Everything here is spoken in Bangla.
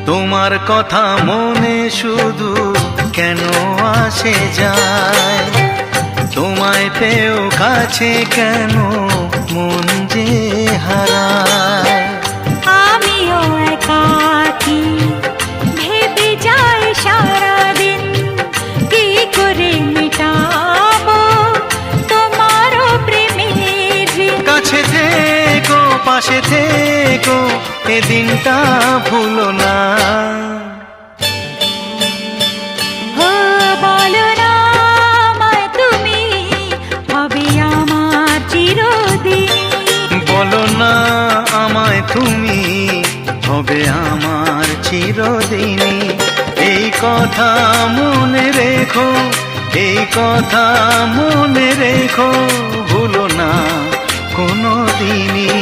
তোমার কথা মনে শুধু কেন আসে যায়, তোমায় পেও কাছে কেন মন যে হারায়। আমিও একাকী ভেবে যাই সারাদিন, কি করে মেটাবো তোমারও প্রেমের ঋণ। কাছে থেকো পাশে থেকো এ দিনটা ভুলো না। ও বলো না আমায় তুমি, হবে আমার চিরদিন। বলো না আমায় তুমি, হবে আমার চিরদিনই। এই কথা মনে রেখো, এই কথা মনে রেখো, ভুলো না কোনো দিনই।